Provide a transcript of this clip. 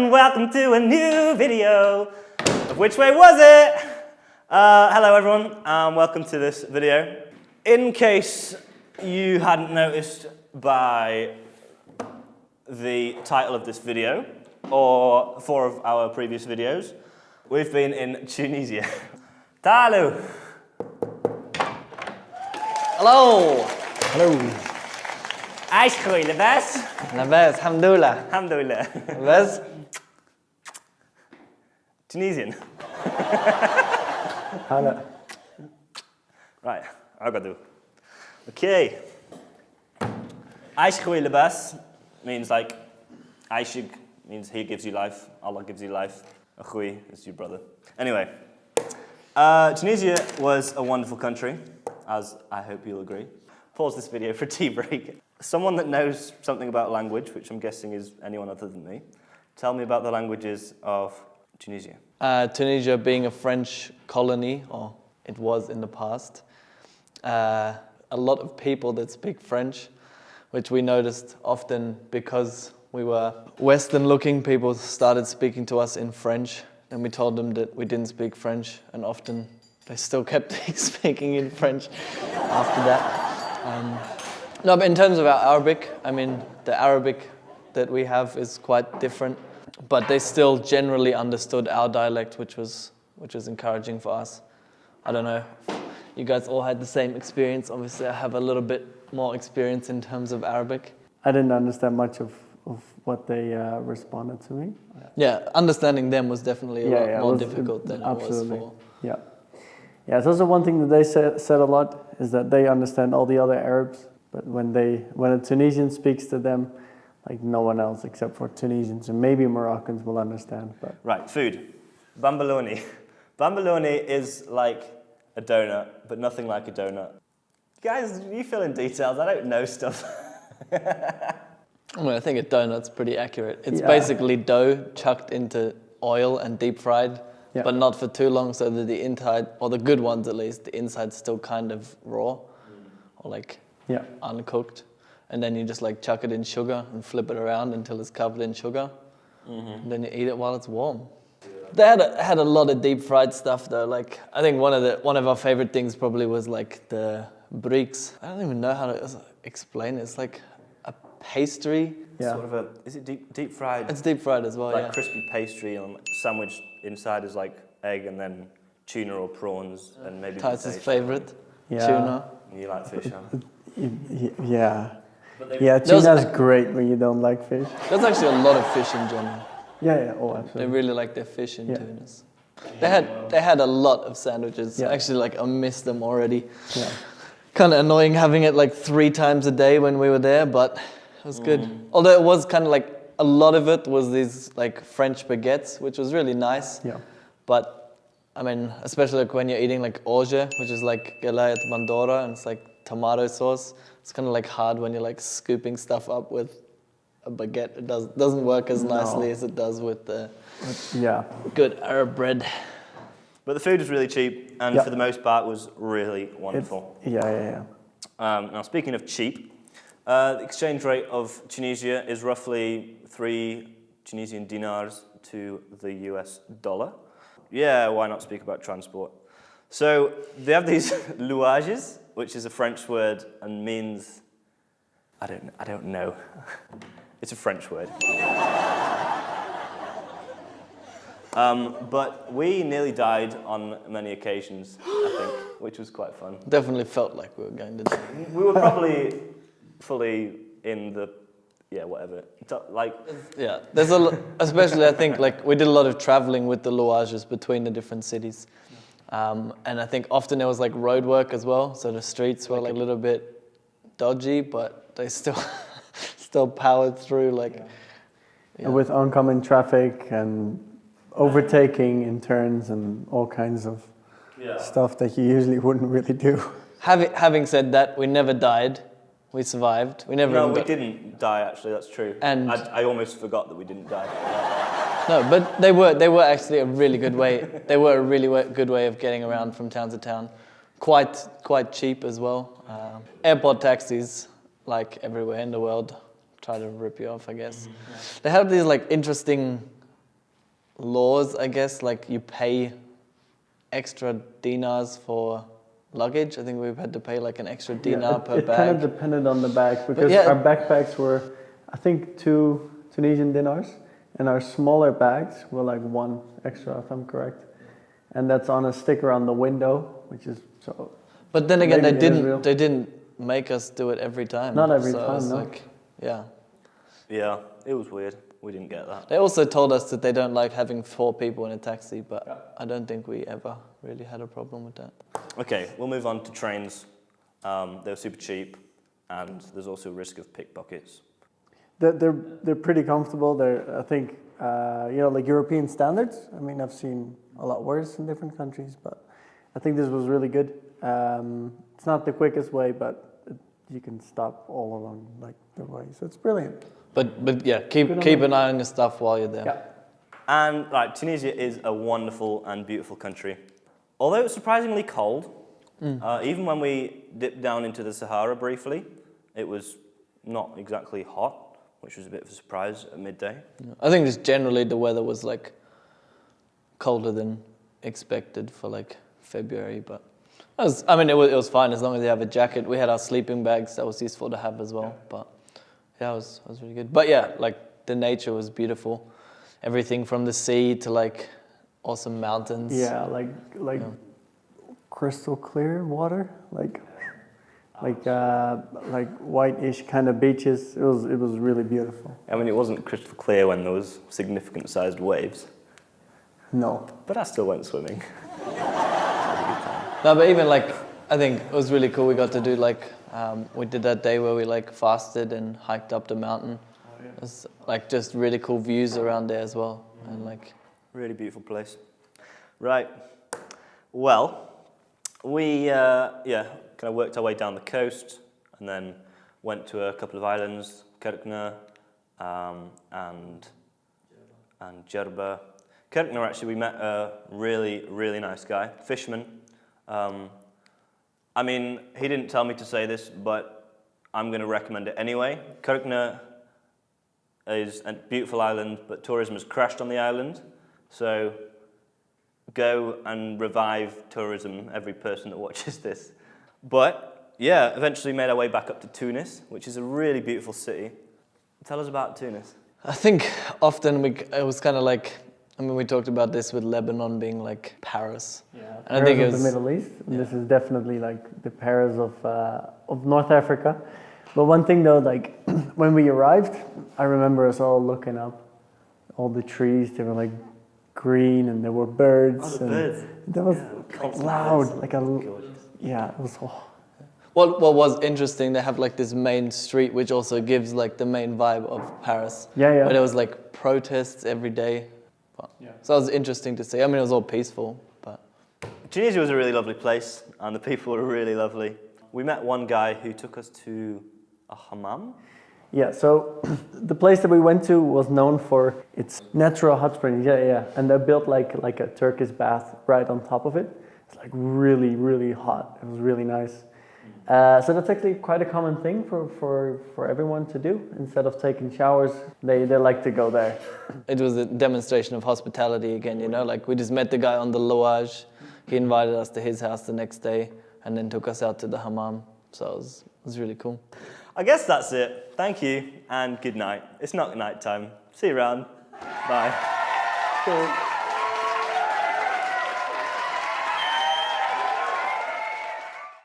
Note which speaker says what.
Speaker 1: and welcome to a new video of Which Way Was It? Hello everyone, and welcome to this video. In case you hadn't noticed by the title of this video, or 4 of our previous videos, we've been in Tunisia. Talu!
Speaker 2: Hello!
Speaker 1: Hello! عايش خوي لاباس؟
Speaker 2: لاباس الحمد لله.
Speaker 1: الحمد لله.
Speaker 2: لاباس؟
Speaker 1: Tunisian.
Speaker 2: هلا.
Speaker 1: Right, Agadu. Okay. عايش خوي لاباس means like Aishig means he gives you life, Allah gives you life. Akhui is your brother. Anyway, Tunisia was a wonderful country, as I hope you'll agree. Pause this video for a tea break. Someone that knows something about language, which I'm guessing is anyone other than me, tell me about the languages of Tunisia.
Speaker 2: Tunisia being a French colony, or it was in the past, a lot of people that speak French, which we noticed often because we were Western-looking, people started speaking to us in French, and we told them that we didn't speak French, and often they still kept speaking in French after that. No, but in terms of our Arabic, I mean, the Arabic that we have is quite different, but they still generally understood our dialect, which was encouraging for us. I don't know, you guys all had the same experience. Obviously, I have a little bit more experience in terms of Arabic.
Speaker 3: I didn't understand much of what they responded to me.
Speaker 2: Yeah, understanding them was definitely a lot more difficult than it was for...
Speaker 3: Yeah. Yeah, it's also one thing that they said a lot, is that they understand all the other Arabs, but when a Tunisian speaks to them, like no one else except for Tunisians, and maybe Moroccans will understand. But
Speaker 1: Right, food. Bambaloni. Bambaloni is like a donut, but nothing like a donut. Guys, you fill in details. I don't know stuff.
Speaker 2: I mean, I think a donut's pretty accurate. It's basically dough chucked into oil and deep fried, but not for too long, so that the inside, or the good ones at least, the inside's still kind of raw, or like uncooked. And then you just like chuck it in sugar and flip it around until it's covered in sugar. And then you eat it while it's warm. They had a lot of deep fried stuff though. Like, I think one of our favorite things probably was like the briques. I don't even know how to explain it. It's like a pastry.
Speaker 1: Yeah. Sort of is it deep fried?
Speaker 2: It's deep fried as well,
Speaker 1: like crispy pastry and sandwich inside is like egg and then tuna or prawns and maybe
Speaker 2: Titus' favorite,
Speaker 3: Yeah.
Speaker 2: tuna.
Speaker 1: You like fish, huh?
Speaker 3: yeah. Yeah, tuna's great when you don't like fish.
Speaker 2: There's actually a lot of fish in general.
Speaker 3: Yeah, oh, absolutely.
Speaker 2: They really like their fish in Tunis. They had a lot of sandwiches. Actually, like I missed them already. Yeah. Kind of annoying having it like 3 times a day when we were there, but it was good. Although it was kind of like a lot of it was these like French baguettes, which was really nice. Yeah. But I mean, especially like when you're eating like orge, which is like gelayet mandora, and it's like tomato sauce. It's kind of like hard when you're like scooping stuff up with a baguette. It doesn't work as nicely as it does with the good Arab bread.
Speaker 1: But the food was really cheap, and for the most part was really wonderful. Now speaking of cheap, the exchange rate of Tunisia is roughly 3 Tunisian dinars to the US dollar. Yeah, why not speak about transport? So they have these louages, which is a French word and means, I don't know. It's a French word. But we nearly died on many occasions, I think, which was quite fun.
Speaker 2: Definitely felt like we were going to die.
Speaker 1: We were probably fully in the, whatever. Like,
Speaker 2: there's especially I think like we did a lot of traveling with the louages between the different cities. And I think often there was like road work as well, so the streets were like a little bit dodgy, but they still powered through like.
Speaker 3: And with oncoming traffic and overtaking in turns and all kinds of stuff that you usually wouldn't really do.
Speaker 2: Having said that, we never died. We survived. We
Speaker 1: didn't die actually. That's true. And I almost forgot that we didn't die.
Speaker 2: No, but they were actually a really good way. They were a really good way of getting around from town to town. Quite cheap as well. Airport taxis, like everywhere in the world, try to rip you off, I guess. They have these like interesting laws, I guess, like you pay extra dinars for luggage. I think we've had to pay like an extra dinar per bag.
Speaker 3: It kind of depended on the bag, because
Speaker 2: yeah,
Speaker 3: our backpacks were, I think, 2 Tunisian dinars, and our smaller bags were like 1 extra, if I'm correct. And that's on a sticker on the window, which is so.
Speaker 2: But then again, they didn't make us do it every time.
Speaker 3: Not every
Speaker 2: so
Speaker 3: time,
Speaker 2: it's
Speaker 3: no.
Speaker 2: like, yeah.
Speaker 1: Yeah, it was weird. We didn't get that.
Speaker 2: They also told us that they don't like having 4 people in a taxi, but I don't think we ever really had a problem with that.
Speaker 1: Okay, we'll move on to trains. They're super cheap, and there's also a risk of pickpockets.
Speaker 3: They're pretty comfortable. They're, I think, like European standards. I mean, I've seen a lot worse in different countries, but I think this was really good. It's not the quickest way, but you can stop all along like the way, so it's brilliant.
Speaker 2: But yeah, keep an eye on your stuff while you're there.
Speaker 3: Yeah.
Speaker 1: And Tunisia is a wonderful and beautiful country. Although it's surprisingly cold, even when we dipped down into the Sahara briefly, it was not exactly hot, which was a bit of a surprise at midday.
Speaker 2: I think just generally the weather was like colder than expected for like February, but it was fine as long as you have a jacket. We had our sleeping bags, that was useful to have as well. But yeah, it was really good. But yeah, like the nature was beautiful. Everything from the sea to like awesome mountains.
Speaker 3: Yeah, like crystal clear water, like whitish kind of beaches. It was really beautiful.
Speaker 1: I mean, it wasn't crystal clear when there was significant sized waves.
Speaker 3: No.
Speaker 1: But I still went swimming.
Speaker 2: No, but even like, I think it was really cool. We got to do like, we did that day where we like fasted and hiked up the mountain. Oh, yeah. It was like just really cool views around there as well. And like,
Speaker 1: really beautiful place. Right. Well, we kind of worked our way down the coast and then went to a couple of islands, Kerkna and Djerba. Kerkna, actually, we met a really, really nice guy, fisherman. I mean, he didn't tell me to say this, but I'm going to recommend it anyway. Kerkna is a beautiful island, but tourism has crashed on the island. So go and revive tourism, every person that watches this. But yeah, eventually made our way back up to Tunis, which is a really beautiful city. Tell us about Tunis.
Speaker 2: I think often it was kind of like, I mean, we talked about this with Lebanon being like Paris.
Speaker 3: Yeah,
Speaker 2: and I think
Speaker 3: it was the Middle East. And this is definitely like the Paris of North Africa. But one thing though, like when we arrived, I remember us all looking up, all the trees. They were like green, and there were birds.
Speaker 1: Oh, the birds.
Speaker 3: That was like loud, like it was. Oh.
Speaker 2: What was interesting, they have like this main street, which also gives like the main vibe of Paris.
Speaker 3: Yeah.
Speaker 2: But there was like protests every day. So it was interesting to see. I mean, it was all peaceful, but...
Speaker 1: Tunisia was a really lovely place, and the people were really lovely. We met one guy who took us to a hammam.
Speaker 3: Yeah, so the place that we went to was known for its natural hot springs. Yeah. And they built like a Turkish bath right on top of it. It's like really, really hot. It was really nice. So that's actually quite a common thing for everyone to do. Instead of taking showers, they like to go there.
Speaker 2: It was a demonstration of hospitality again, you know? Like, we just met the guy on the Loage. He invited us to his house the next day and then took us out to the hammam. So it was really cool.
Speaker 1: I guess that's it. Thank you and good night. It's not night time. See you around. Bye.
Speaker 3: Cool.